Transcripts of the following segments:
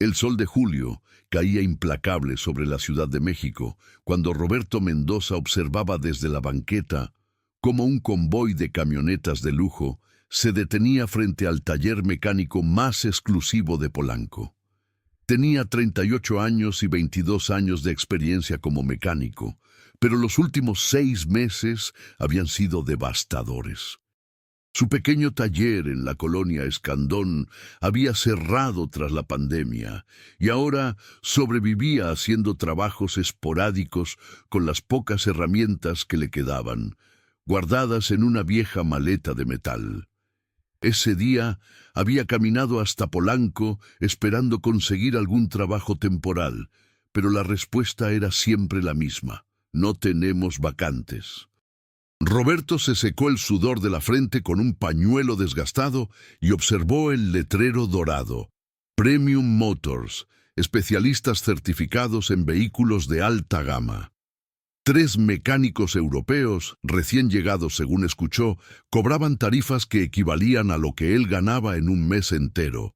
El sol de julio caía implacable sobre la Ciudad de México cuando Roberto Mendoza observaba desde la banqueta cómo un convoy de camionetas de lujo se detenía frente al taller mecánico más exclusivo de Polanco. Tenía 38 años y 22 años de experiencia como mecánico, pero los últimos 6 meses habían sido devastadores. Su pequeño taller en la colonia Escandón había cerrado tras la pandemia y ahora sobrevivía haciendo trabajos esporádicos con las pocas herramientas que le quedaban, guardadas en una vieja maleta de metal. Ese día había caminado hasta Polanco esperando conseguir algún trabajo temporal, pero la respuesta era siempre la misma: no tenemos vacantes. Roberto se secó el sudor de la frente con un pañuelo desgastado y observó el letrero dorado: Premium Motors, especialistas certificados en vehículos de alta gama. 3 mecánicos europeos, recién llegados según escuchó, cobraban tarifas que equivalían a lo que él ganaba en un mes entero.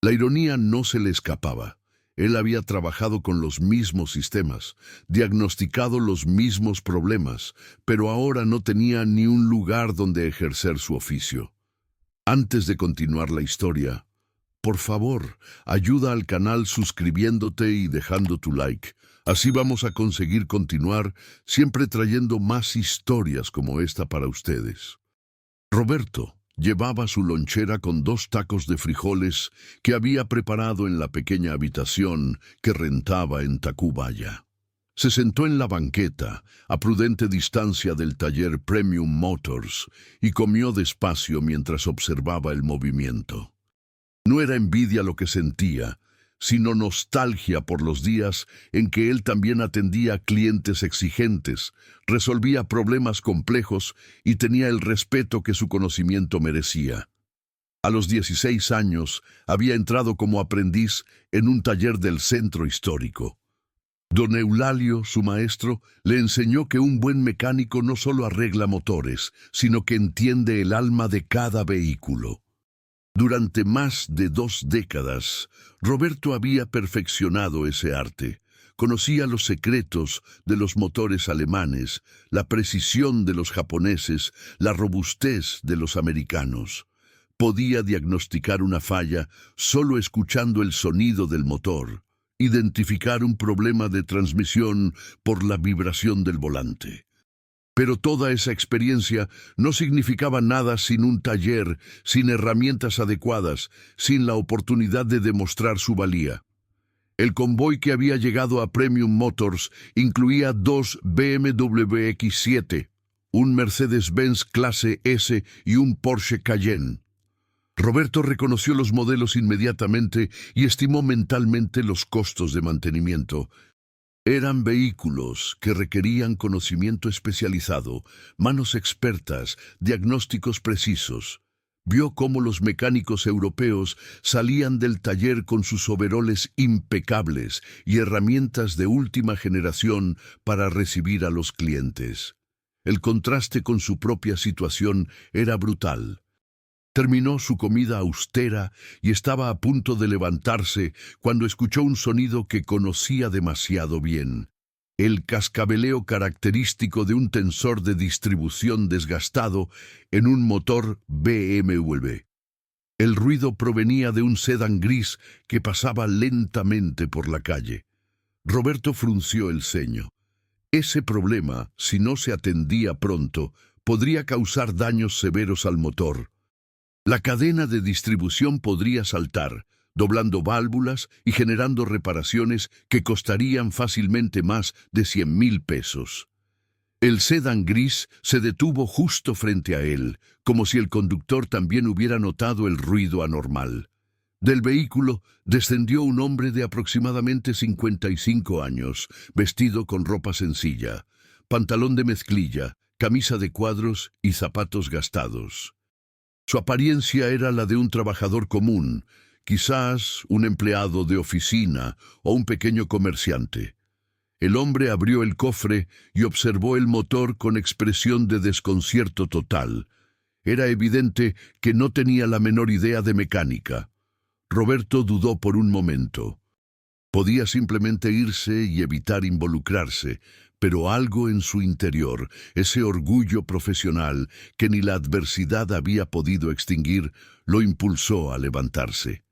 La ironía no se le escapaba. Él había trabajado con los mismos sistemas, diagnosticado los mismos problemas, pero ahora no tenía ni un lugar donde ejercer su oficio. Antes de continuar la historia, por favor, ayuda al canal suscribiéndote y dejando tu like. Así vamos a conseguir continuar siempre trayendo más historias como esta para ustedes. Roberto llevaba su lonchera con 2 tacos de frijoles que había preparado en la pequeña habitación que rentaba en Tacubaya. Se sentó en la banqueta, a prudente distancia del taller Premium Motors, y comió despacio mientras observaba el movimiento. No era envidia lo que sentía, sino nostalgia por los días en que él también atendía a clientes exigentes, resolvía problemas complejos y tenía el respeto que su conocimiento merecía. A los 16 años había entrado como aprendiz en un taller del centro histórico. Don Eulalio, su maestro, le enseñó que un buen mecánico no solo arregla motores, sino que entiende el alma de cada vehículo. Durante más de 2 décadas, Roberto había perfeccionado ese arte. Conocía los secretos de los motores alemanes, la precisión de los japoneses, la robustez de los americanos. Podía diagnosticar una falla solo escuchando el sonido del motor, identificar un problema de transmisión por la vibración del volante. Pero toda esa experiencia no significaba nada sin un taller, sin herramientas adecuadas, sin la oportunidad de demostrar su valía. El convoy que había llegado a Premium Motors incluía 2 BMW X7, un Mercedes-Benz Clase S y un Porsche Cayenne. Roberto reconoció los modelos inmediatamente y estimó mentalmente los costos de mantenimiento. Eran vehículos que requerían conocimiento especializado, manos expertas, diagnósticos precisos. Vio cómo los mecánicos europeos salían del taller con sus overoles impecables y herramientas de última generación para recibir a los clientes. El contraste con su propia situación era brutal. Terminó su comida austera y estaba a punto de levantarse cuando escuchó un sonido que conocía demasiado bien: el cascabeleo característico de un tensor de distribución desgastado en un motor BMW. El ruido provenía de un sedán gris que pasaba lentamente por la calle. Roberto frunció el ceño. Ese problema, si no se atendía pronto, podría causar daños severos al motor. La cadena de distribución podría saltar, doblando válvulas y generando reparaciones que costarían fácilmente más de 100,000 pesos. El sedán gris se detuvo justo frente a él, como si el conductor también hubiera notado el ruido anormal. Del vehículo descendió un hombre de aproximadamente 55 años, vestido con ropa sencilla, pantalón de mezclilla, camisa de cuadros y zapatos gastados. Su apariencia era la de un trabajador común, quizás un empleado de oficina o un pequeño comerciante. El hombre abrió el cofre y observó el motor con expresión de desconcierto total. Era evidente que no tenía la menor idea de mecánica. Roberto dudó por un momento. Podía simplemente irse y evitar involucrarse, pero algo en su interior, ese orgullo profesional que ni la adversidad había podido extinguir, lo impulsó a levantarse.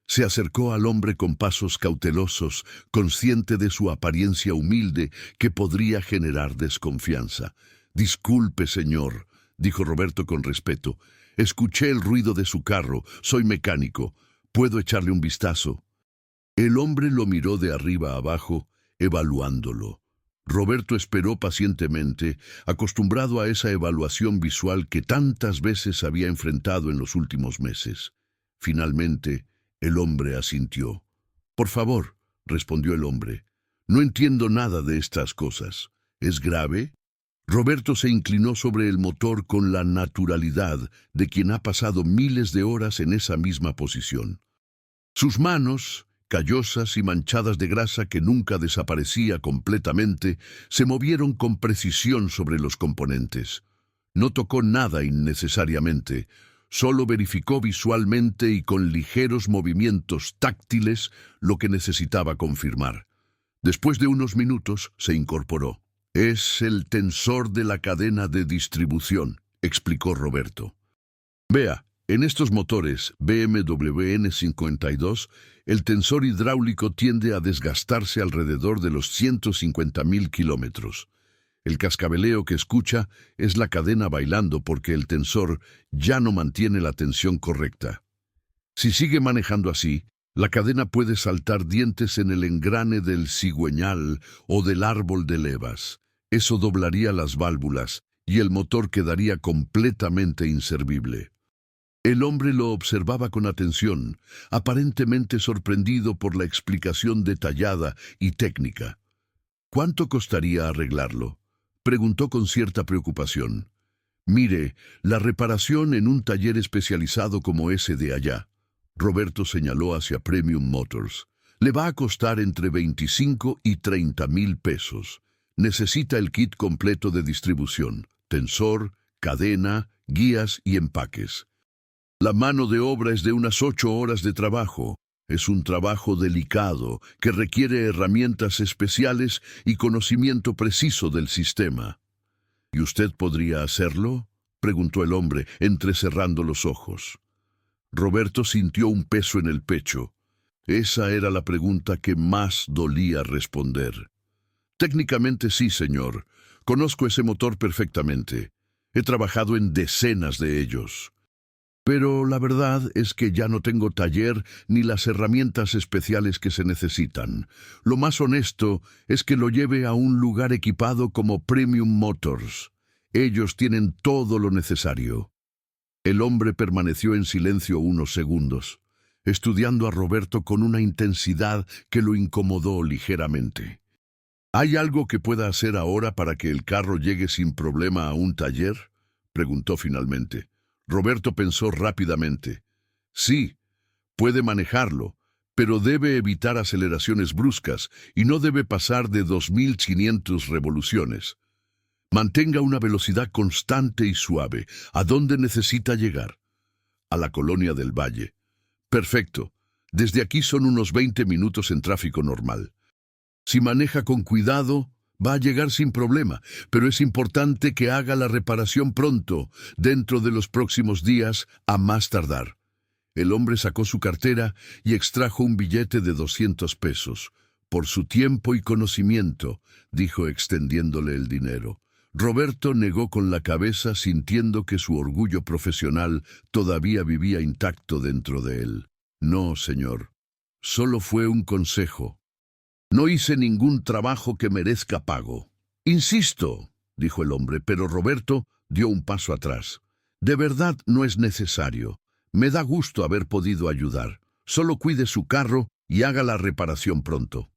Se acercó al hombre con pasos cautelosos, consciente de su apariencia humilde que podría generar desconfianza. «Disculpe, señor», dijo Roberto con respeto. «Escuché el ruido de su carro, soy mecánico. ¿Puedo echarle un vistazo?» El hombre lo miró de arriba a abajo, evaluándolo. Roberto esperó pacientemente, acostumbrado a esa evaluación visual que tantas veces había enfrentado en los últimos meses. Finalmente, el hombre asintió. «Por favor», respondió el hombre, «no entiendo nada de estas cosas. ¿Es grave?» Roberto se inclinó sobre el motor con la naturalidad de quien ha pasado miles de horas en esa misma posición. Sus manos, callosas y manchadas de grasa que nunca desaparecía completamente, se movieron con precisión sobre los componentes. No tocó nada innecesariamente, solo verificó visualmente y con ligeros movimientos táctiles lo que necesitaba confirmar. Después de unos minutos se incorporó. «Es el tensor de la cadena de distribución», explicó Roberto. «Vea, en estos motores BMW N52, el tensor hidráulico tiende a desgastarse alrededor de los 150.000 kilómetros. El cascabeleo que escucha es la cadena bailando porque el tensor ya no mantiene la tensión correcta. Si sigue manejando así, la cadena puede saltar dientes en el engrane del cigüeñal o del árbol de levas. Eso doblaría las válvulas y el motor quedaría completamente inservible». El hombre lo observaba con atención, aparentemente sorprendido por la explicación detallada y técnica. «¿Cuánto costaría arreglarlo?», preguntó con cierta preocupación. «Mire, la reparación en un taller especializado como ese de allá», Roberto señaló hacia Premium Motors, «le va a costar entre 25 y 30.000 pesos. Necesita el kit completo de distribución, tensor, cadena, guías y empaques. La mano de obra es de unas 8 horas de trabajo. Es un trabajo delicado que requiere herramientas especiales y conocimiento preciso del sistema». «¿Y usted podría hacerlo?», preguntó el hombre, entrecerrando los ojos. Roberto sintió un peso en el pecho. Esa era la pregunta que más dolía responder. «Técnicamente sí, señor. Conozco ese motor perfectamente. He trabajado en decenas de ellos. Pero la verdad es que ya no tengo taller ni las herramientas especiales que se necesitan. Lo más honesto es que lo lleve a un lugar equipado como Premium Motors. Ellos tienen todo lo necesario». El hombre permaneció en silencio unos segundos, estudiando a Roberto con una intensidad que lo incomodó ligeramente. «¿Hay algo que pueda hacer ahora para que el carro llegue sin problema a un taller?», preguntó finalmente. Roberto pensó rápidamente. «Sí, puede manejarlo, pero debe evitar aceleraciones bruscas y no debe pasar de 2.500 revoluciones. Mantenga una velocidad constante y suave. ¿A dónde necesita llegar?». «A la Colonia del Valle». «Perfecto. Desde aquí son unos 20 minutos en tráfico normal. Si maneja con cuidado, va a llegar sin problema, pero es importante que haga la reparación pronto, dentro de los próximos días, a más tardar». El hombre sacó su cartera y extrajo un billete de 200 pesos. «Por su tiempo y conocimiento», dijo extendiéndole el dinero. Roberto negó con la cabeza, sintiendo que su orgullo profesional todavía vivía intacto dentro de él. «No, señor. Solo fue un consejo. No hice ningún trabajo que merezca pago». «Insisto», dijo el hombre, pero Roberto dio un paso atrás. «De verdad no es necesario. Me da gusto haber podido ayudar. Solo cuide su carro y haga la reparación pronto».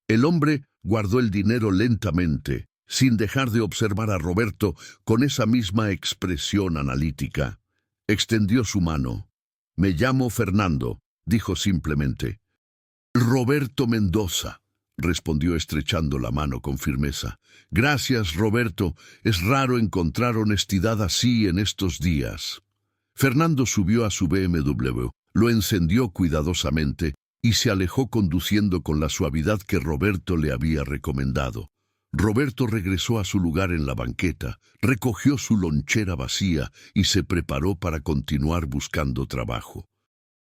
El hombre guardó el dinero lentamente, sin dejar de observar a Roberto con esa misma expresión analítica. Extendió su mano. «Me llamo Fernando», dijo simplemente. «Roberto Mendoza», respondió estrechando la mano con firmeza. «Gracias, Roberto. Es raro encontrar honestidad así en estos días». Fernando subió a su BMW, Lo encendió cuidadosamente y se alejó conduciendo con la suavidad que Roberto le había recomendado. Roberto regresó a su lugar en la banqueta, recogió su lonchera vacía y se preparó para continuar buscando trabajo.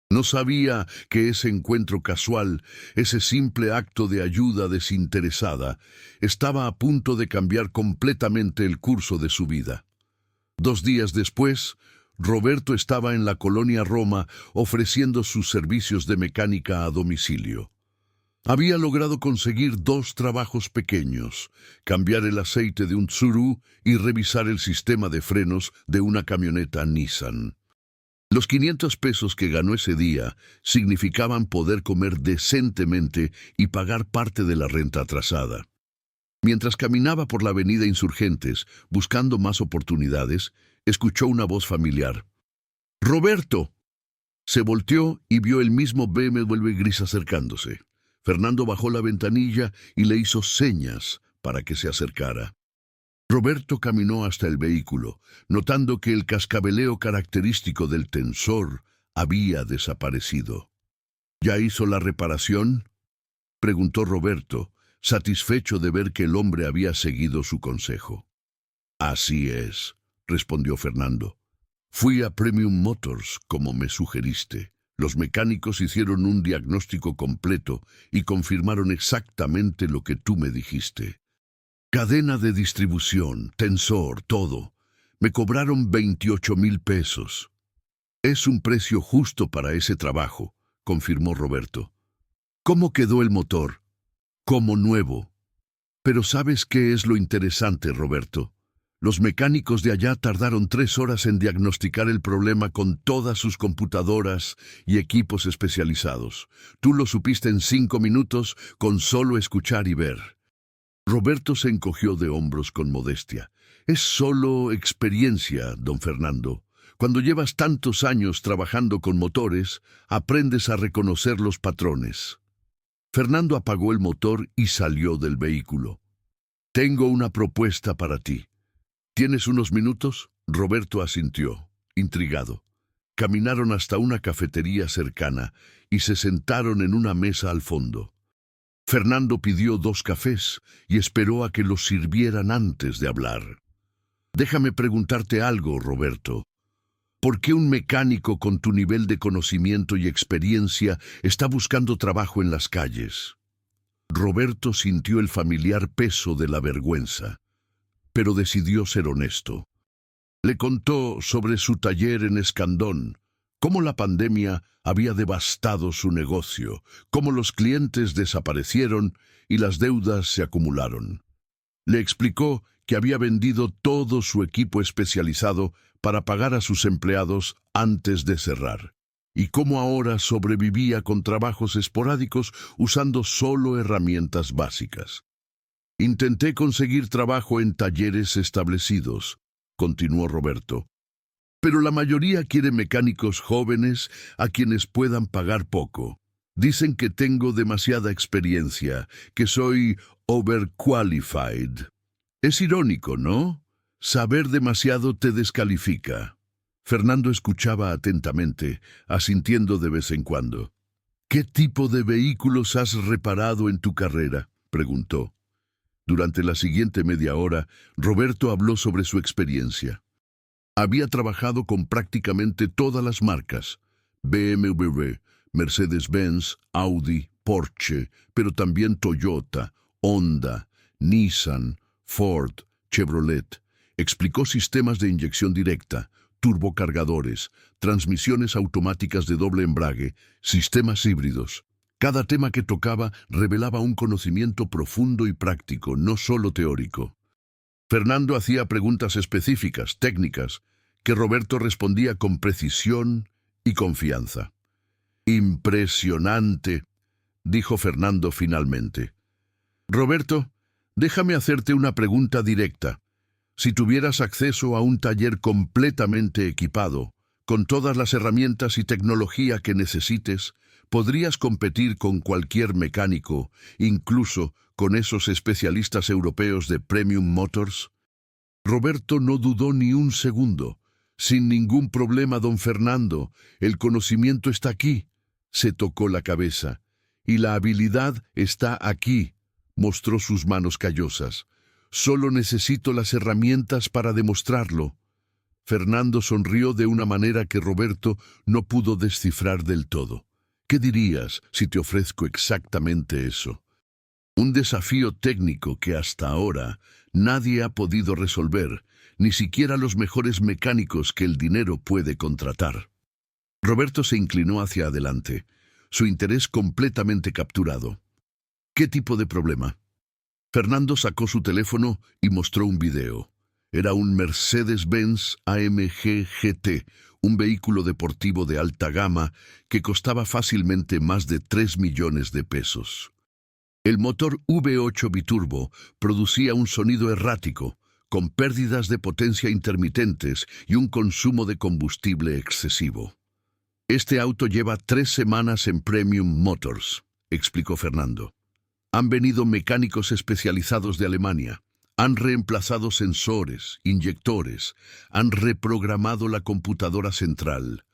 No sabía que ese encuentro casual, ese simple acto de ayuda desinteresada, estaba a punto de cambiar completamente el curso de su vida. 2 días después, Roberto estaba en la colonia Roma ofreciendo sus servicios de mecánica a domicilio. Había logrado conseguir 2 trabajos pequeños: cambiar el aceite de un Tsuru y revisar el sistema de frenos de una camioneta Nissan. Los 500 pesos que ganó ese día significaban poder comer decentemente y pagar parte de la renta atrasada. Mientras caminaba por la avenida Insurgentes, buscando más oportunidades, escuchó una voz familiar. ¡Roberto! Se volteó y vio el mismo BMW gris acercándose. Fernando bajó la ventanilla y le hizo señas para que se acercara. Roberto caminó hasta el vehículo, notando que el cascabeleo característico del tensor había desaparecido. ¿Ya hizo la reparación?, preguntó Roberto, satisfecho de ver que el hombre había seguido su consejo. Así es, respondió Fernando. Fui a Premium Motors, como me sugeriste. Los mecánicos hicieron un diagnóstico completo y confirmaron exactamente lo que tú me dijiste. Cadena de distribución, tensor, todo. Me cobraron 28,000 pesos. Es un precio justo para ese trabajo, confirmó Roberto. ¿Cómo quedó el motor? Como nuevo. Pero ¿sabes qué es lo interesante, Roberto? Los mecánicos de allá tardaron 3 horas en diagnosticar el problema con todas sus computadoras y equipos especializados. Tú lo supiste en 5 minutos con solo escuchar y ver. Roberto se encogió de hombros con modestia. Es solo experiencia, don Fernando. Cuando llevas tantos años trabajando con motores, aprendes a reconocer los patrones. Fernando apagó el motor y salió del vehículo. Tengo una propuesta para ti. ¿Tienes unos minutos? Roberto asintió, intrigado. Caminaron hasta una cafetería cercana y se sentaron en una mesa al fondo. Fernando pidió 2 cafés y esperó a que los sirvieran antes de hablar. Déjame preguntarte algo, Roberto. ¿Por qué un mecánico con tu nivel de conocimiento y experiencia está buscando trabajo en las calles? Roberto sintió el familiar peso de la vergüenza, pero decidió ser honesto. Le contó sobre su taller en Escandón, cómo la pandemia había devastado su negocio, cómo los clientes desaparecieron y las deudas se acumularon. Le explicó que había vendido todo su equipo especializado para pagar a sus empleados antes de cerrar, y cómo ahora sobrevivía con trabajos esporádicos usando solo herramientas básicas. Intenté conseguir trabajo en talleres establecidos, continuó Roberto, pero la mayoría quiere mecánicos jóvenes a quienes puedan pagar poco. Dicen que tengo demasiada experiencia, que soy overqualified. Es irónico, ¿no? Saber demasiado te descalifica. Fernando escuchaba atentamente, asintiendo de vez en cuando. ¿Qué tipo de vehículos has reparado en tu carrera?, preguntó. Durante la siguiente media hora, Roberto habló sobre su experiencia. Había trabajado con prácticamente todas las marcas: BMW, Mercedes-Benz, Audi, Porsche, pero también Toyota, Honda, Nissan, Ford, Chevrolet. Explicó sistemas de inyección directa, turbocargadores, transmisiones automáticas de doble embrague, sistemas híbridos. Cada tema que tocaba revelaba un conocimiento profundo y práctico, no solo teórico. Fernando hacía preguntas específicas, técnicas, que Roberto respondía con precisión y confianza. «Impresionante», dijo Fernando finalmente. «Roberto, déjame hacerte una pregunta directa. Si tuvieras acceso a un taller completamente equipado, con todas las herramientas y tecnología que necesites, ¿podrías competir con cualquier mecánico, incluso con esos especialistas europeos de Premium Motors?» Roberto no dudó ni un segundo. Sin ningún problema, don Fernando. El conocimiento está aquí. Se tocó la cabeza. Y la habilidad está aquí. Mostró sus manos callosas. Solo necesito las herramientas para demostrarlo. Fernando sonrió de una manera que Roberto no pudo descifrar del todo. ¿Qué dirías si te ofrezco exactamente eso? Un desafío técnico que hasta ahora nadie ha podido resolver, ni siquiera los mejores mecánicos que el dinero puede contratar. Roberto se inclinó hacia adelante, su interés completamente capturado. ¿Qué tipo de problema? Fernando sacó su teléfono y mostró un video. Era un Mercedes-Benz AMG GT, un vehículo deportivo de alta gama que costaba fácilmente más de 3 millones de pesos. El motor V8 biturbo producía un sonido errático, con pérdidas de potencia intermitentes y un consumo de combustible excesivo. Este auto lleva 3 semanas en Premium Motors, explicó Fernando. Han venido mecánicos especializados de Alemania. Han reemplazado sensores, inyectores, han reprogramado la computadora central.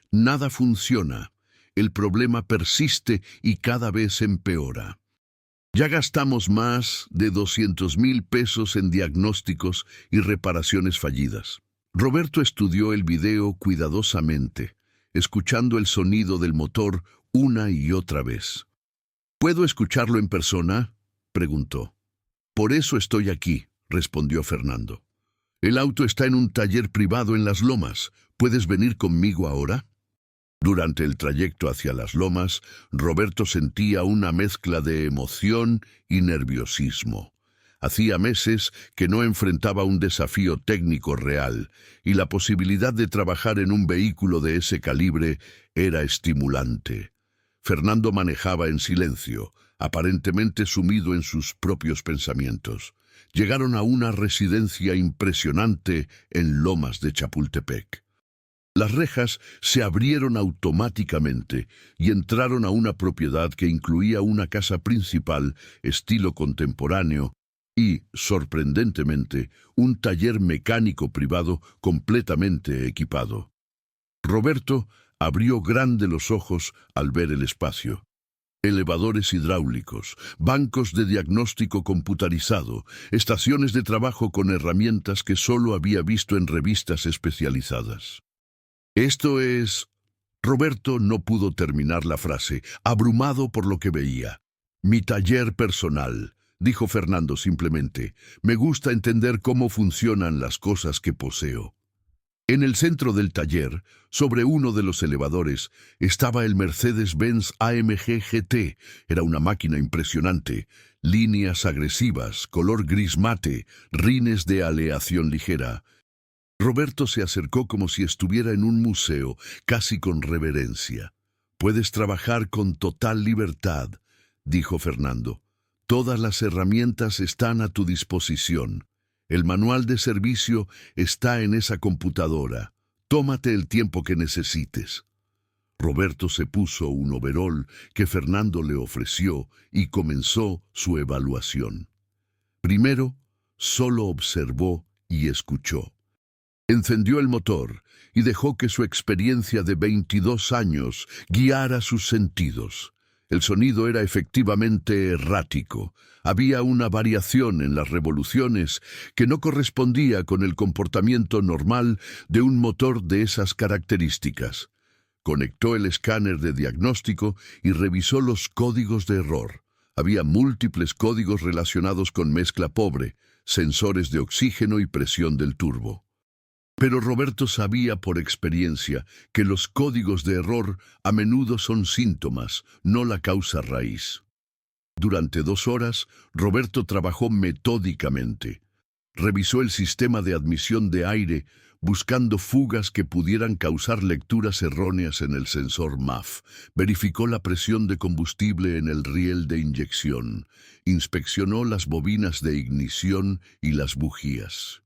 Nada funciona. El problema persiste y cada vez empeora. Ya gastamos más de 200,000 pesos en diagnósticos y reparaciones fallidas. Roberto estudió el video cuidadosamente, escuchando el sonido del motor una y otra vez. ¿Puedo escucharlo en persona?, preguntó. Por eso estoy aquí, respondió Fernando. El auto está en un taller privado en Las Lomas. ¿Puedes venir conmigo ahora? Durante el trayecto hacia Las Lomas, Roberto sentía una mezcla de emoción y nerviosismo. Hacía meses que no enfrentaba un desafío técnico real, y la posibilidad de trabajar en un vehículo de ese calibre era estimulante. Fernando manejaba en silencio, aparentemente sumido en sus propios pensamientos. Llegaron a una residencia impresionante en Lomas de Chapultepec. Las rejas se abrieron automáticamente y entraron a una propiedad que incluía una casa principal, estilo contemporáneo, y, sorprendentemente, un taller mecánico privado completamente equipado. Roberto abrió grande los ojos al ver el espacio. Elevadores hidráulicos, bancos de diagnóstico computarizado, estaciones de trabajo con herramientas que solo había visto en revistas especializadas. Esto es... Roberto no pudo terminar la frase, abrumado por lo que veía. Mi taller personal, dijo Fernando simplemente. Me gusta entender cómo funcionan las cosas que poseo. En el centro del taller, sobre uno de los elevadores, estaba el Mercedes-Benz AMG GT. Era una máquina impresionante. Líneas agresivas, color gris mate, rines de aleación ligera. Roberto se acercó como si estuviera en un museo, casi con reverencia. Puedes trabajar con total libertad, dijo Fernando. Todas las herramientas están a tu disposición. El manual de servicio está en esa computadora. Tómate el tiempo que necesites. Roberto se puso un overol que Fernando le ofreció y comenzó su evaluación. Primero, solo observó y escuchó. Encendió el motor y dejó que su experiencia de 22 años guiara sus sentidos. El sonido era efectivamente errático. Había una variación en las revoluciones que no correspondía con el comportamiento normal de un motor de esas características. Conectó el escáner de diagnóstico y revisó los códigos de error. Había múltiples códigos relacionados con mezcla pobre, sensores de oxígeno y presión del turbo. Pero Roberto sabía por experiencia que los códigos de error a menudo son síntomas, no la causa raíz. Durante 2 horas, Roberto trabajó metódicamente. Revisó el sistema de admisión de aire, buscando fugas que pudieran causar lecturas erróneas en el sensor MAF. Verificó la presión de combustible en el riel de inyección. Inspeccionó las bobinas de ignición y las bujías.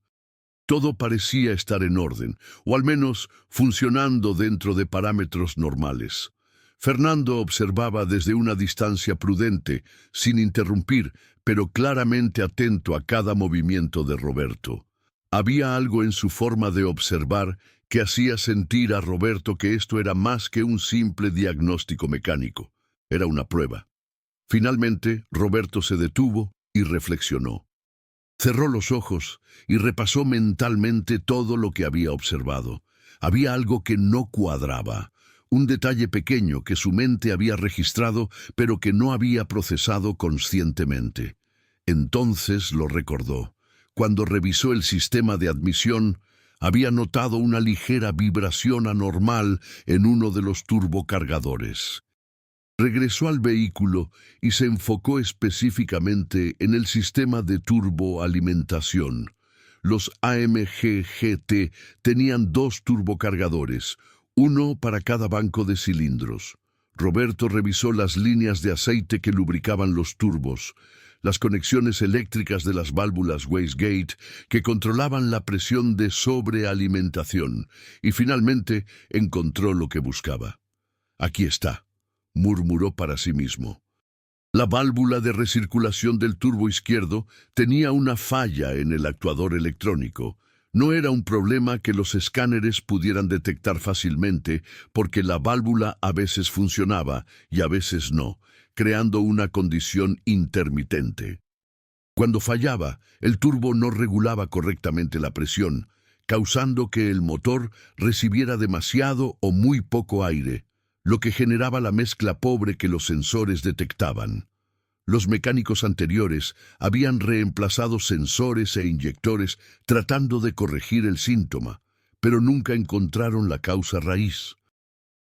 Todo parecía estar en orden, o al menos funcionando dentro de parámetros normales. Fernando observaba desde una distancia prudente, sin interrumpir, pero claramente atento a cada movimiento de Roberto. Había algo en su forma de observar que hacía sentir a Roberto que esto era más que un simple diagnóstico mecánico. Era una prueba. Finalmente, Roberto se detuvo y reflexionó. Cerró los ojos y repasó mentalmente todo lo que había observado. Había algo que no cuadraba, un detalle pequeño que su mente había registrado, pero que no había procesado conscientemente. Entonces lo recordó. Cuando revisó el sistema de admisión, había notado una ligera vibración anormal en uno de los turbocargadores. Regresó al vehículo y se enfocó específicamente en el sistema de turboalimentación. Los AMG GT tenían 2 turbocargadores, uno para cada banco de cilindros. Roberto revisó las líneas de aceite que lubricaban los turbos, las conexiones eléctricas de las válvulas wastegate que controlaban la presión de sobrealimentación, y finalmente encontró lo que buscaba. «Aquí está», murmuró para sí mismo. La válvula de recirculación del turbo izquierdo tenía una falla en el actuador electrónico. No era un problema que los escáneres pudieran detectar fácilmente, porque la válvula a veces funcionaba y a veces no, creando una condición intermitente. Cuando fallaba, el turbo no regulaba correctamente la presión, causando que el motor recibiera demasiado o muy poco aire, lo que generaba la mezcla pobre que los sensores detectaban. Los mecánicos anteriores habían reemplazado sensores e inyectores tratando de corregir el síntoma, pero nunca encontraron la causa raíz.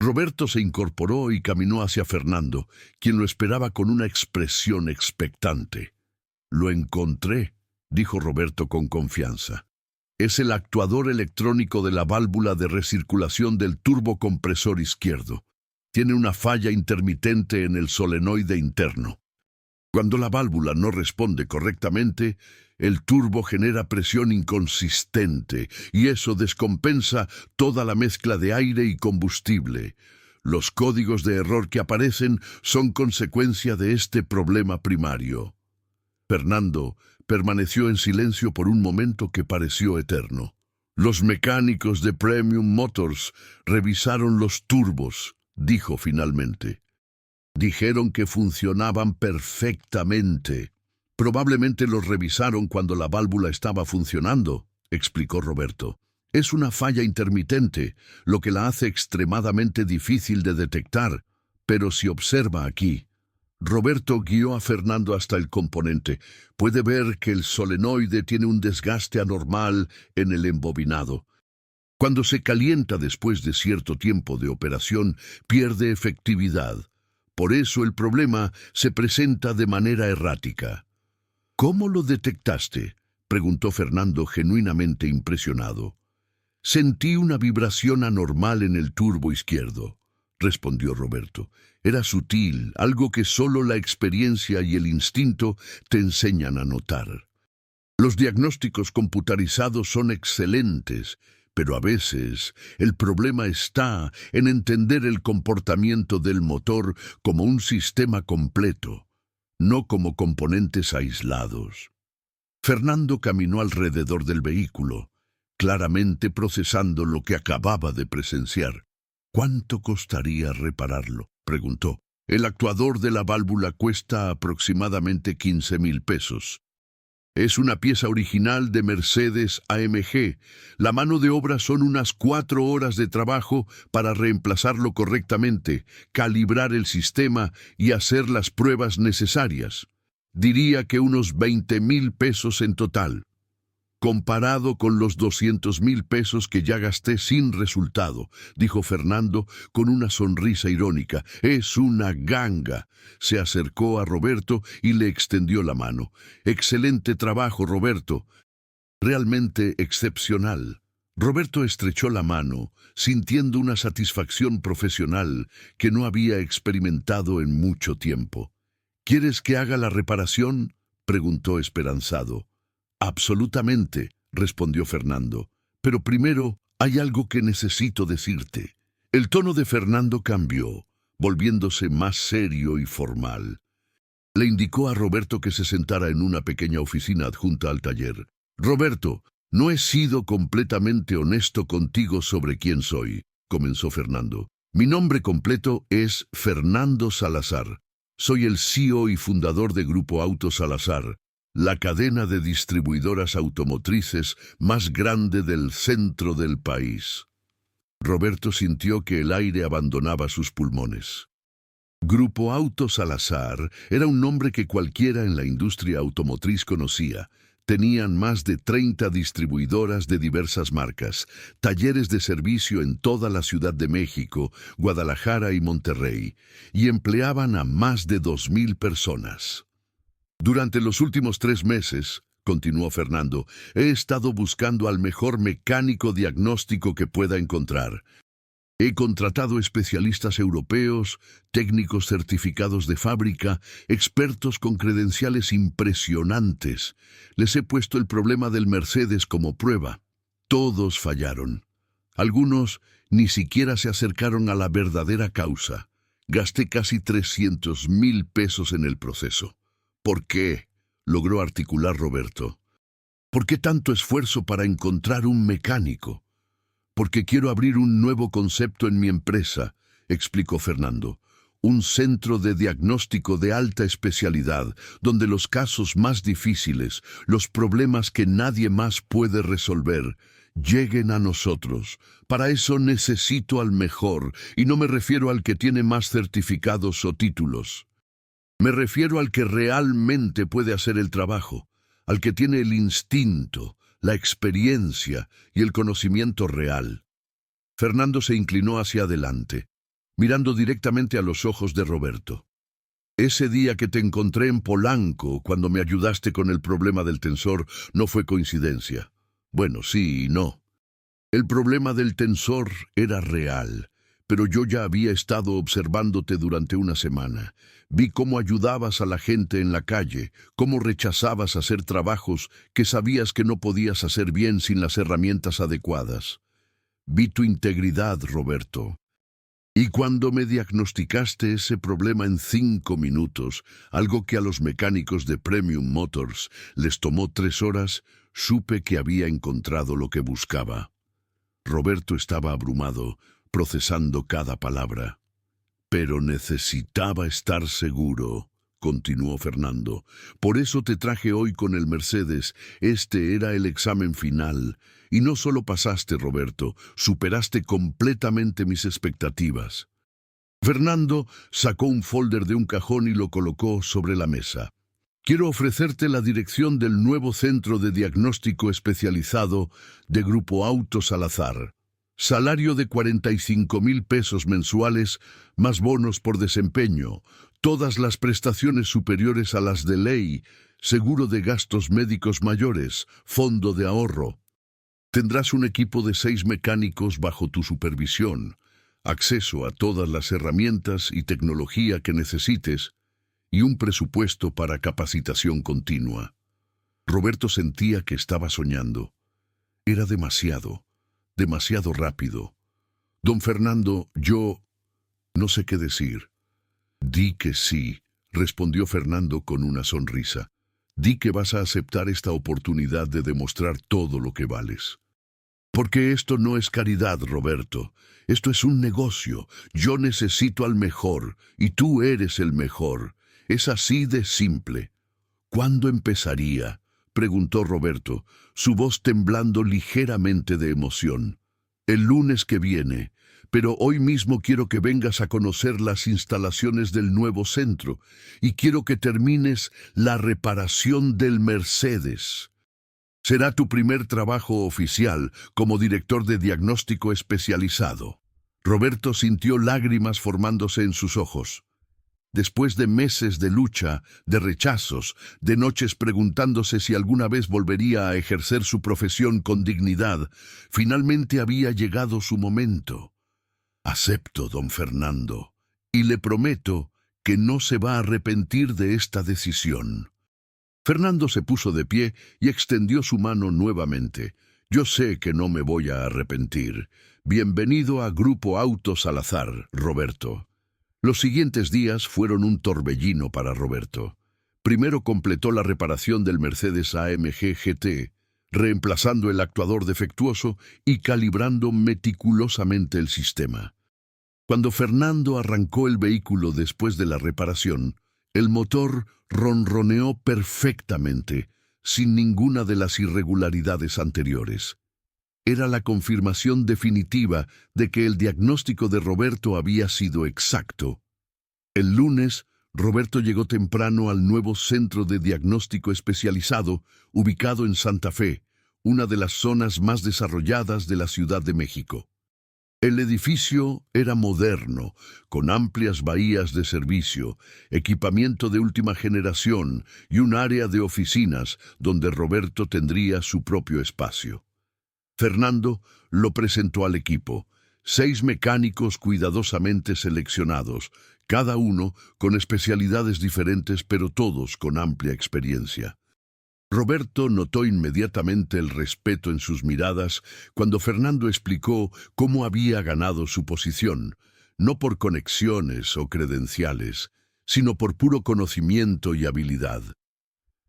Roberto se incorporó y caminó hacia Fernando, quien lo esperaba con una expresión expectante. «Lo encontré», dijo Roberto con confianza. «Es el actuador electrónico de la válvula de recirculación del turbocompresor izquierdo. Tiene una falla intermitente en el solenoide interno. Cuando la válvula no responde correctamente, el turbo genera presión inconsistente y eso descompensa toda la mezcla de aire y combustible. Los códigos de error que aparecen son consecuencia de este problema primario». Fernando permaneció en silencio por un momento que pareció eterno. «Los mecánicos de Premium Motors revisaron los turbos», dijo finalmente. «Dijeron que funcionaban perfectamente. Probablemente los revisaron cuando la válvula estaba funcionando», explicó Roberto. «Es una falla intermitente, lo que la hace extremadamente difícil de detectar. Pero si observa aquí». Roberto guió a Fernando hasta el componente. «Puede ver que el solenoide tiene un desgaste anormal en el embobinado. Cuando se calienta después de cierto tiempo de operación, pierde efectividad. Por eso el problema se presenta de manera errática». «¿Cómo lo detectaste?», preguntó Fernando genuinamente impresionado. «Sentí una vibración anormal en el turbo izquierdo», respondió Roberto. «Era sutil, algo que solo la experiencia y el instinto te enseñan a notar. Los diagnósticos computarizados son excelentes, pero a veces el problema está en entender el comportamiento del motor como un sistema completo, no como componentes aislados». Fernando caminó alrededor del vehículo, claramente procesando lo que acababa de presenciar. «¿Cuánto costaría repararlo?», preguntó. «El actuador de la válvula cuesta aproximadamente 15,000 pesos. Es una pieza original de Mercedes AMG. La mano de obra son unas 4 horas de trabajo para reemplazarlo correctamente, calibrar el sistema y hacer las pruebas necesarias. Diría que unos 20,000 pesos en total, comparado con los 200,000 pesos que ya gasté sin resultado», dijo Fernando con una sonrisa irónica. «Es una ganga». Se acercó a Roberto y le extendió la mano. «Excelente trabajo, Roberto. Realmente excepcional». Roberto estrechó la mano, sintiendo una satisfacción profesional que no había experimentado en mucho tiempo. «¿Quieres que haga la reparación?», preguntó esperanzado. «Absolutamente», respondió Fernando. «Pero primero hay algo que necesito decirte». El tono de Fernando cambió, volviéndose más serio y formal. Le indicó a Roberto que se sentara en una pequeña oficina adjunta al taller. «Roberto, No he sido completamente honesto contigo sobre quién soy, comenzó Fernando. Mi nombre completo es Fernando Salazar. Soy el CEO y fundador de Grupo Auto Salazar, la cadena de distribuidoras automotrices más grande del centro del país. Roberto sintió que el aire abandonaba sus pulmones. Grupo Auto Salazar era un nombre que cualquiera en la industria automotriz conocía. Tenían más de 30 distribuidoras de diversas marcas, talleres de servicio en toda la Ciudad de México, Guadalajara y Monterrey, y empleaban a más de 2,000 personas. Durante los últimos 3 meses, continuó Fernando, he estado buscando al mejor mecánico diagnóstico que pueda encontrar. He contratado especialistas europeos, técnicos certificados de fábrica, expertos con credenciales impresionantes. Les he puesto el problema del Mercedes como prueba. Todos fallaron. Algunos ni siquiera se acercaron a la verdadera causa. Gasté casi 300,000 pesos en el proceso. ¿Por qué?, logró articular Roberto. ¿Por qué tanto esfuerzo para encontrar un mecánico? Porque quiero abrir un nuevo concepto en mi empresa, explicó Fernando. Un centro de diagnóstico de alta especialidad, donde los casos más difíciles, los problemas que nadie más puede resolver, lleguen a nosotros. Para eso necesito al mejor, y no me refiero al que tiene más certificados o títulos. Me refiero al que realmente puede hacer el trabajo, al que tiene el instinto, la experiencia y el conocimiento real. Fernando se inclinó hacia adelante, mirando directamente a los ojos de Roberto. Ese día que te encontré en Polanco, cuando me ayudaste con el problema del tensor, no fue coincidencia. Bueno, sí y no. El problema del tensor era real, pero yo ya había estado observándote durante una semana. Vi cómo ayudabas a la gente en la calle, cómo rechazabas hacer trabajos que sabías que no podías hacer bien sin las herramientas adecuadas. Vi tu integridad, Roberto. Y cuando me diagnosticaste ese problema en 5 minutos, algo que a los mecánicos de Premium Motors les tomó 3 horas, supe que había encontrado lo que buscaba. Roberto estaba abrumado, procesando cada palabra. Pero necesitaba estar seguro, continuó Fernando. Por eso te traje hoy con el Mercedes. Este era el examen final. Y no solo pasaste, Roberto, superaste completamente mis expectativas. Fernando sacó un folder de un cajón y lo colocó sobre la mesa. Quiero ofrecerte la dirección del nuevo centro de diagnóstico especializado de Grupo Auto Salazar. Salario de 45,000 pesos mensuales, más bonos por desempeño, todas las prestaciones superiores a las de ley, seguro de gastos médicos mayores, fondo de ahorro. Tendrás un equipo de 6 mecánicos bajo tu supervisión, acceso a todas las herramientas y tecnología que necesites y un presupuesto para capacitación continua. Roberto sentía que estaba soñando. Era demasiado rápido. Don Fernando, yo no sé qué decir. Di que sí, respondió Fernando con una sonrisa. Di que vas a aceptar esta oportunidad de demostrar todo lo que vales. Porque esto no es caridad, Roberto. Esto es un negocio. Yo necesito al mejor, y tú eres el mejor. Es así de simple. ¿Cuándo empezaría?, preguntó Roberto, su voz temblando ligeramente de emoción. El lunes que viene, pero hoy mismo quiero que vengas a conocer las instalaciones del nuevo centro y quiero que termines la reparación del Mercedes. Será tu primer trabajo oficial como director de diagnóstico especializado. Roberto sintió lágrimas formándose en sus ojos. Después de meses de lucha, de rechazos, de noches preguntándose si alguna vez volvería a ejercer su profesión con dignidad, finalmente había llegado su momento. Acepto, don Fernando, y le prometo que no se va a arrepentir de esta decisión. Fernando se puso de pie y extendió su mano nuevamente. Yo sé que no me voy a arrepentir. Bienvenido a Grupo Auto Salazar, Roberto. Los siguientes días fueron un torbellino para Roberto. Primero completó la reparación del Mercedes AMG GT, reemplazando el actuador defectuoso y calibrando meticulosamente el sistema. Cuando Fernando arrancó el vehículo después de la reparación, el motor ronroneó perfectamente, sin ninguna de las irregularidades anteriores. Era la confirmación definitiva de que el diagnóstico de Roberto había sido exacto. El lunes, Roberto llegó temprano al nuevo centro de diagnóstico especializado, ubicado en Santa Fe, una de las zonas más desarrolladas de la Ciudad de México. El edificio era moderno, con amplias bahías de servicio, equipamiento de última generación y un área de oficinas donde Roberto tendría su propio espacio. Fernando lo presentó al equipo, 6 mecánicos cuidadosamente seleccionados, cada uno con especialidades diferentes pero todos con amplia experiencia. Roberto notó inmediatamente el respeto en sus miradas cuando Fernando explicó cómo había ganado su posición, no por conexiones o credenciales, sino por puro conocimiento y habilidad.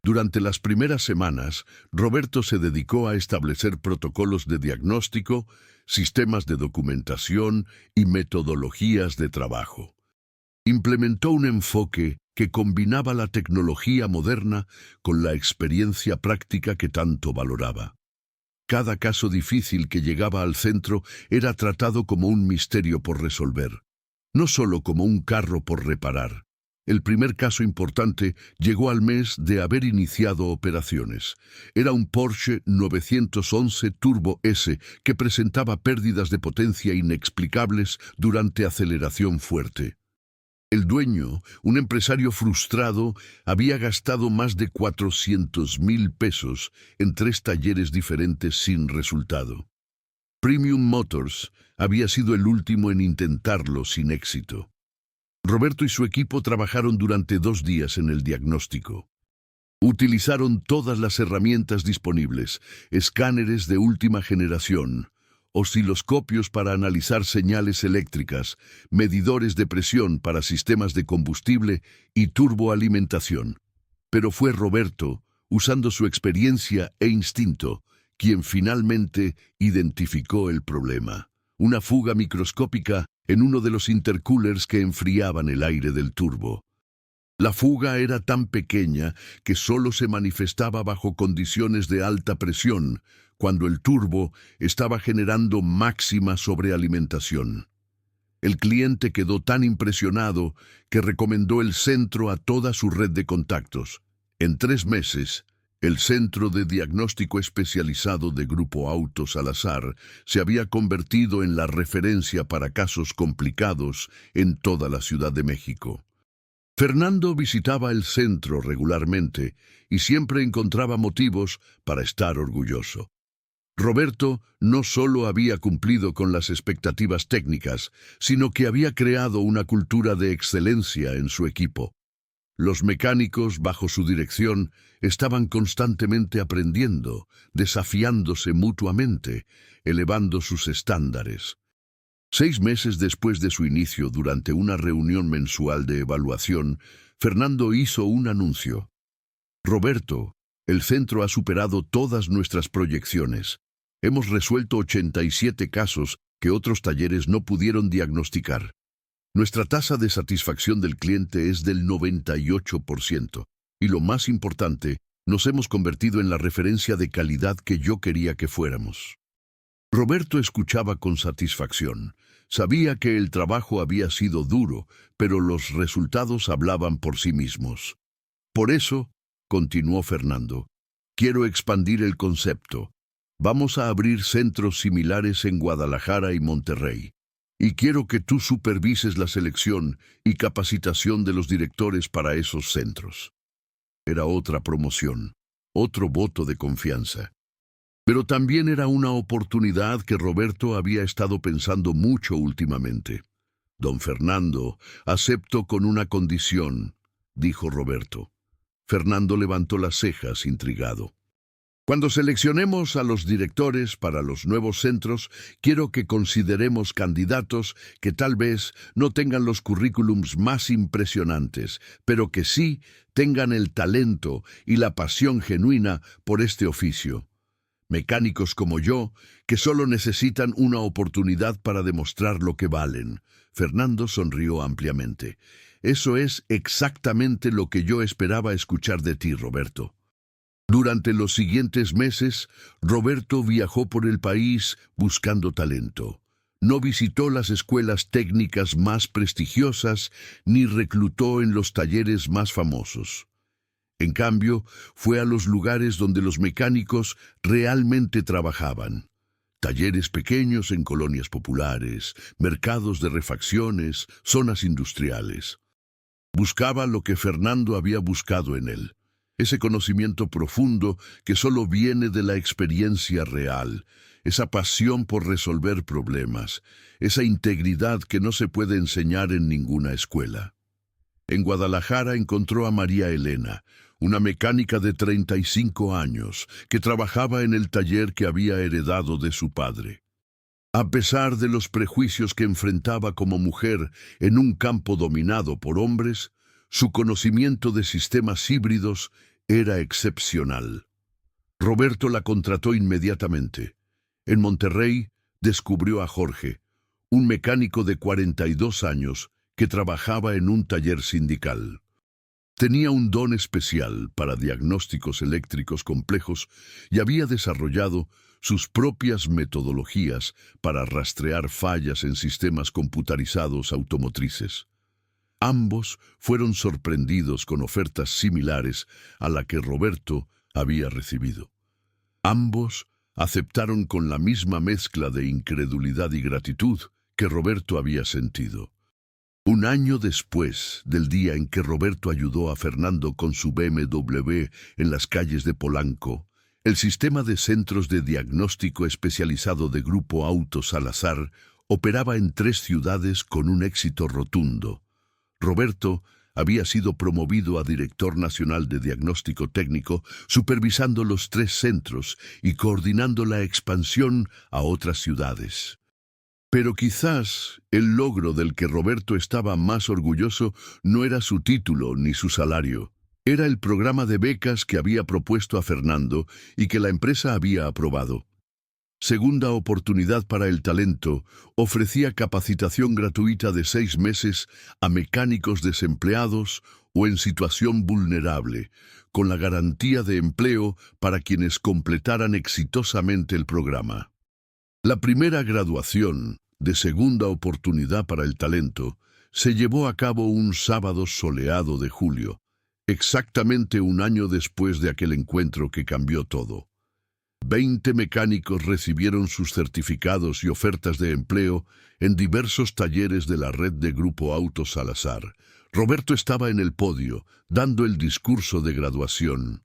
Durante las primeras semanas, Roberto se dedicó a establecer protocolos de diagnóstico, sistemas de documentación y metodologías de trabajo. Implementó un enfoque que combinaba la tecnología moderna con la experiencia práctica que tanto valoraba. Cada caso difícil que llegaba al centro era tratado como un misterio por resolver, no solo como un carro por reparar. El primer caso importante llegó al mes de haber iniciado operaciones. Era un Porsche 911 Turbo S que presentaba pérdidas de potencia inexplicables durante aceleración fuerte. El dueño, un empresario frustrado, había gastado más de 400,000 pesos en 3 talleres diferentes sin resultado. Premium Motors había sido el último en intentarlo sin éxito. Roberto y su equipo trabajaron durante 2 días en el diagnóstico. Utilizaron todas las herramientas disponibles, escáneres de última generación, osciloscopios para analizar señales eléctricas, medidores de presión para sistemas de combustible y turboalimentación. Pero fue Roberto, usando su experiencia e instinto, quien finalmente identificó el problema: una fuga microscópica en uno de los intercoolers que enfriaban el aire del turbo. La fuga era tan pequeña que solo se manifestaba bajo condiciones de alta presión, cuando el turbo estaba generando máxima sobrealimentación. El cliente quedó tan impresionado que recomendó el centro a toda su red de contactos. En 3 meses, el Centro de Diagnóstico Especializado de Grupo Auto Salazar se había convertido en la referencia para casos complicados en toda la Ciudad de México. Fernando visitaba el centro regularmente y siempre encontraba motivos para estar orgulloso. Roberto no solo había cumplido con las expectativas técnicas, sino que había creado una cultura de excelencia en su equipo. Los mecánicos, bajo su dirección, estaban constantemente aprendiendo, desafiándose mutuamente, elevando sus estándares. 6 meses después de su inicio, durante una reunión mensual de evaluación, Fernando hizo un anuncio. Roberto, el centro ha superado todas nuestras proyecciones. Hemos resuelto 87 casos que otros talleres no pudieron diagnosticar. Nuestra tasa de satisfacción del cliente es del 98%. Y lo más importante, nos hemos convertido en la referencia de calidad que yo quería que fuéramos. Roberto escuchaba con satisfacción. Sabía que el trabajo había sido duro, pero los resultados hablaban por sí mismos. Por eso, continuó Fernando, quiero expandir el concepto. Vamos a abrir centros similares en Guadalajara y Monterrey. Y quiero que tú supervises la selección y capacitación de los directores para esos centros. Era otra promoción, otro voto de confianza. Pero también era una oportunidad que Roberto había estado pensando mucho últimamente. Don Fernando, acepto con una condición, dijo Roberto. Fernando levantó las cejas, intrigado. Cuando seleccionemos a los directores para los nuevos centros, quiero que consideremos candidatos que tal vez no tengan los currículums más impresionantes, pero que sí tengan el talento y la pasión genuina por este oficio. Mecánicos como yo, que solo necesitan una oportunidad para demostrar lo que valen. Fernando sonrió ampliamente. Eso es exactamente lo que yo esperaba escuchar de ti, Roberto. Durante los siguientes meses, Roberto viajó por el país buscando talento. No visitó las escuelas técnicas más prestigiosas ni reclutó en los talleres más famosos. En cambio, fue a los lugares donde los mecánicos realmente trabajaban. Talleres pequeños en colonias populares, mercados de refacciones, zonas industriales. Buscaba lo que Fernando había buscado en él. Ese conocimiento profundo que solo viene de la experiencia real, esa pasión por resolver problemas, esa integridad que no se puede enseñar en ninguna escuela. En Guadalajara encontró a María Elena, una mecánica de 35 años, que trabajaba en el taller que había heredado de su padre. A pesar de los prejuicios que enfrentaba como mujer en un campo dominado por hombres, su conocimiento de sistemas híbridos era excepcional. Roberto la contrató inmediatamente. En Monterrey descubrió a Jorge, un mecánico de 42 años que trabajaba en un taller sindical. Tenía un don especial para diagnósticos eléctricos complejos y había desarrollado sus propias metodologías para rastrear fallas en sistemas computarizados automotrices. Ambos fueron sorprendidos con ofertas similares a la que Roberto había recibido. Ambos aceptaron con la misma mezcla de incredulidad y gratitud que Roberto había sentido. Un año después del día en que Roberto ayudó a Fernando con su BMW en las calles de Polanco, el sistema de centros de diagnóstico especializado de Grupo Auto Salazar operaba en 3 ciudades con un éxito rotundo. Roberto había sido promovido a director nacional de diagnóstico técnico, supervisando los 3 centros y coordinando la expansión a otras ciudades. Pero quizás el logro del que Roberto estaba más orgulloso no era su título ni su salario. Era el programa de becas que había propuesto a Fernando y que la empresa había aprobado. Segunda oportunidad para el talento ofrecía capacitación gratuita de 6 meses a mecánicos desempleados o en situación vulnerable, con la garantía de empleo para quienes completaran exitosamente el programa. La primera graduación, de segunda oportunidad para el talento, se llevó a cabo un sábado soleado de julio, exactamente un año después de aquel encuentro que cambió todo. 20 mecánicos recibieron sus certificados y ofertas de empleo en diversos talleres de la red de Grupo Auto Salazar. Roberto estaba en el podio, dando el discurso de graduación.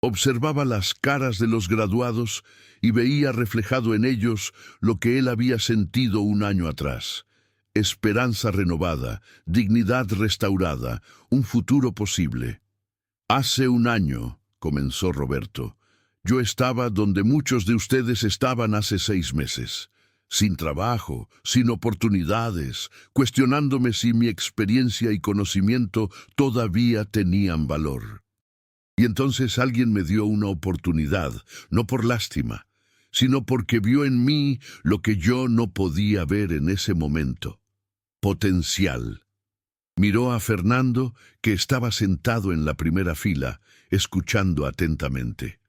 Observaba las caras de los graduados y veía reflejado en ellos lo que él había sentido un año atrás. Esperanza renovada, dignidad restaurada, un futuro posible. Hace un año, comenzó Roberto, yo estaba donde muchos de ustedes estaban hace 6 meses, sin trabajo, sin oportunidades, cuestionándome si mi experiencia y conocimiento todavía tenían valor. Y entonces alguien me dio una oportunidad, no por lástima, sino porque vio en mí lo que yo no podía ver en ese momento. Potencial. Miró a Fernando, que estaba sentado en la primera fila, escuchando atentamente.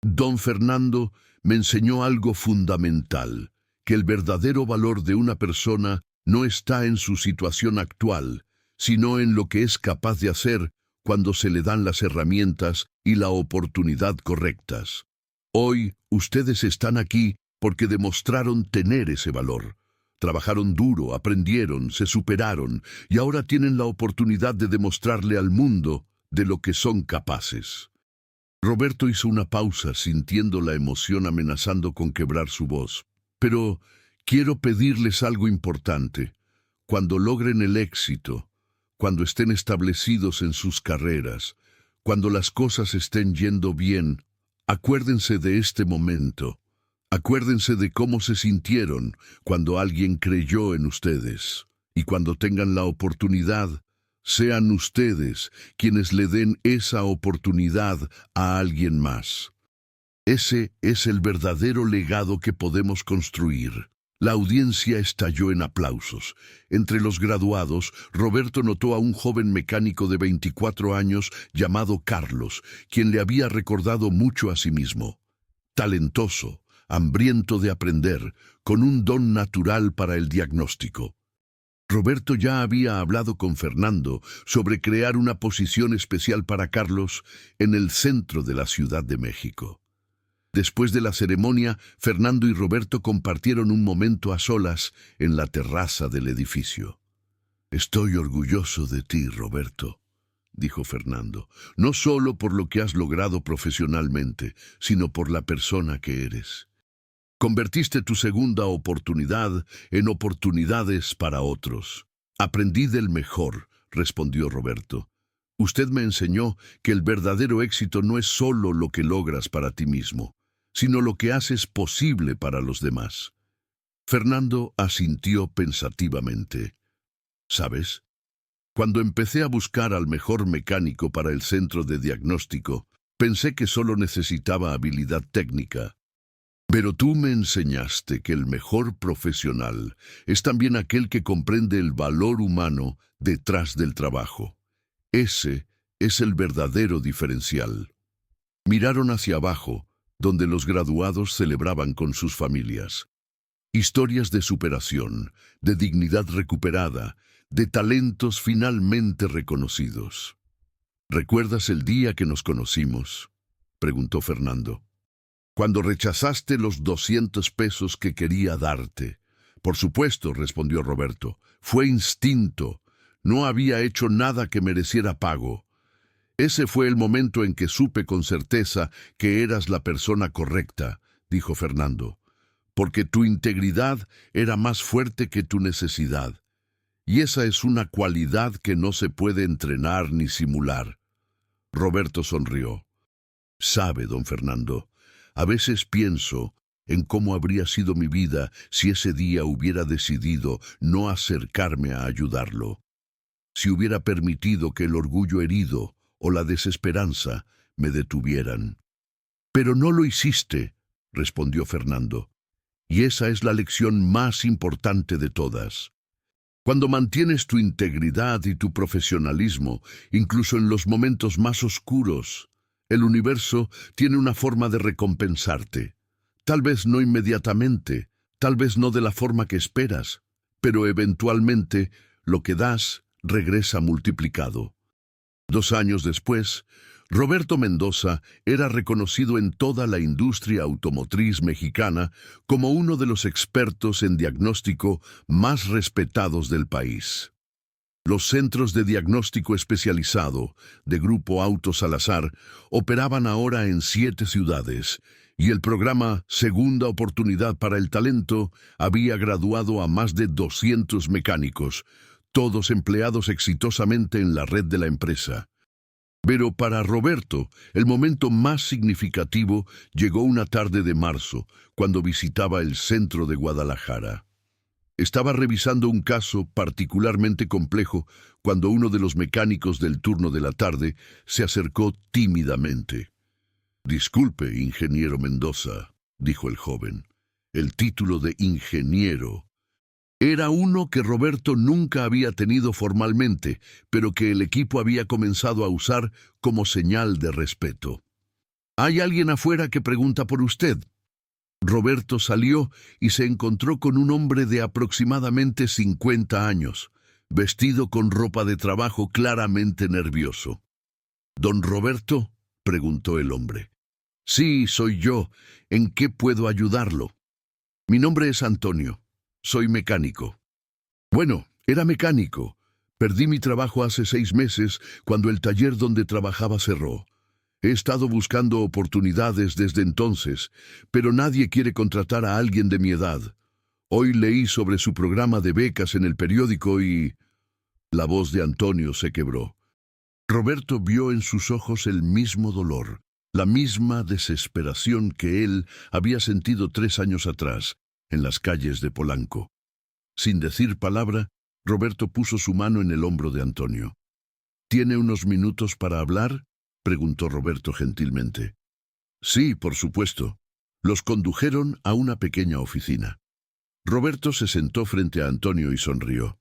Don Fernando me enseñó algo fundamental, que el verdadero valor de una persona no está en su situación actual, sino en lo que es capaz de hacer cuando se le dan las herramientas y la oportunidad correctas. Hoy, ustedes están aquí porque demostraron tener ese valor. Trabajaron duro, aprendieron, se superaron y ahora tienen la oportunidad de demostrarle al mundo de lo que son capaces. Roberto hizo una pausa, sintiendo la emoción amenazando con quebrar su voz. Pero quiero pedirles algo importante. Cuando logren el éxito, cuando estén establecidos en sus carreras, cuando las cosas estén yendo bien, acuérdense de este momento. Acuérdense de cómo se sintieron cuando alguien creyó en ustedes. Y cuando tengan la oportunidad, sean ustedes quienes le den esa oportunidad a alguien más. Ese es el verdadero legado que podemos construir. La audiencia estalló en aplausos. Entre los graduados, Roberto notó a un joven mecánico de 24 años llamado Carlos, quien le había recordado mucho a sí mismo. Talentoso, hambriento de aprender, con un don natural para el diagnóstico. Roberto ya había hablado con Fernando sobre crear una posición especial para Carlos en el centro de la Ciudad de México. Después de la ceremonia, Fernando y Roberto compartieron un momento a solas en la terraza del edificio. «Estoy orgulloso de ti, Roberto», dijo Fernando, «no solo por lo que has logrado profesionalmente, sino por la persona que eres. Convertiste tu segunda oportunidad en oportunidades para otros». «Aprendí del mejor», respondió Roberto. «Usted me enseñó que el verdadero éxito no es solo lo que logras para ti mismo, sino lo que haces posible para los demás». Fernando asintió pensativamente. «¿Sabes? Cuando empecé a buscar al mejor mecánico para el centro de diagnóstico, pensé que solo necesitaba habilidad técnica. Pero tú me enseñaste que el mejor profesional es también aquel que comprende el valor humano detrás del trabajo. Ese es el verdadero diferencial». Miraron hacia abajo, donde los graduados celebraban con sus familias. Historias de superación, de dignidad recuperada, de talentos finalmente reconocidos. «¿Recuerdas el día que nos conocimos?», preguntó Fernando. «Cuando rechazaste los 200 pesos que quería darte». «Por supuesto», respondió Roberto. «Fue instinto. No había hecho nada que mereciera pago. Ese fue el momento en que supe con certeza que eras la persona correcta», dijo Fernando, «porque tu integridad era más fuerte que tu necesidad. Y esa es una cualidad que no se puede entrenar ni simular». Roberto sonrió. «Sabe, don Fernando, a veces pienso en cómo habría sido mi vida si ese día hubiera decidido no acercarme a ayudarlo. Si hubiera permitido que el orgullo herido o la desesperanza me detuvieran». «Pero no lo hiciste», respondió Fernando. «Y esa es la lección más importante de todas. Cuando mantienes tu integridad y tu profesionalismo, incluso en los momentos más oscuros, el universo tiene una forma de recompensarte. Tal vez no inmediatamente, tal vez no de la forma que esperas, pero eventualmente lo que das regresa multiplicado». 2 años después, Roberto Mendoza era reconocido en toda la industria automotriz mexicana como uno de los expertos en diagnóstico más respetados del país. Los centros de diagnóstico especializado de Grupo Auto Salazar operaban ahora en 7 ciudades, y el programa Segunda Oportunidad para el Talento había graduado a más de 200 mecánicos, todos empleados exitosamente en la red de la empresa. Pero para Roberto, el momento más significativo llegó una tarde de marzo, cuando visitaba el centro de Guadalajara. Estaba revisando un caso particularmente complejo cuando uno de los mecánicos del turno de la tarde se acercó tímidamente. «Disculpe, ingeniero Mendoza», dijo el joven. El título de ingeniero era uno que Roberto nunca había tenido formalmente, pero que el equipo había comenzado a usar como señal de respeto. «¿Hay alguien afuera que pregunta por usted?». Roberto salió y se encontró con un hombre de aproximadamente 50 años, vestido con ropa de trabajo, claramente nervioso. «¿Don Roberto?», preguntó el hombre. «Sí, soy yo. ¿En qué puedo ayudarlo?». «Mi nombre es Antonio. Soy mecánico». «Bueno, era mecánico. Perdí mi trabajo hace 6 meses cuando el taller donde trabajaba cerró. He estado buscando oportunidades desde entonces, pero nadie quiere contratar a alguien de mi edad. Hoy leí sobre su programa de becas en el periódico y...». La voz de Antonio se quebró. Roberto vio en sus ojos el mismo dolor, la misma desesperación que él había sentido 3 años atrás, en las calles de Polanco. Sin decir palabra, Roberto puso su mano en el hombro de Antonio. «¿Tiene unos minutos para hablar?», preguntó Roberto gentilmente. Sí, por supuesto. Los condujeron a una pequeña oficina. Roberto se sentó frente a Antonio y sonrió.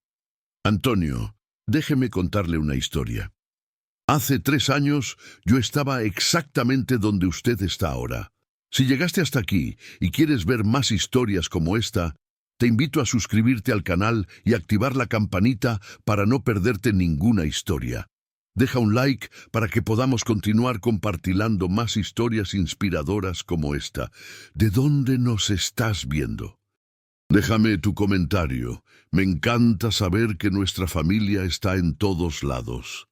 Antonio, déjeme contarle una historia. Hace 3 años yo estaba exactamente donde usted está ahora. Si llegaste hasta aquí y quieres ver más historias como esta, te invito a suscribirte al canal y activar la campanita para no perderte ninguna historia. Deja un like para que podamos continuar compartilando más historias inspiradoras como esta. ¿De dónde nos estás viendo? Déjame tu comentario. Me encanta saber que nuestra familia está en todos lados.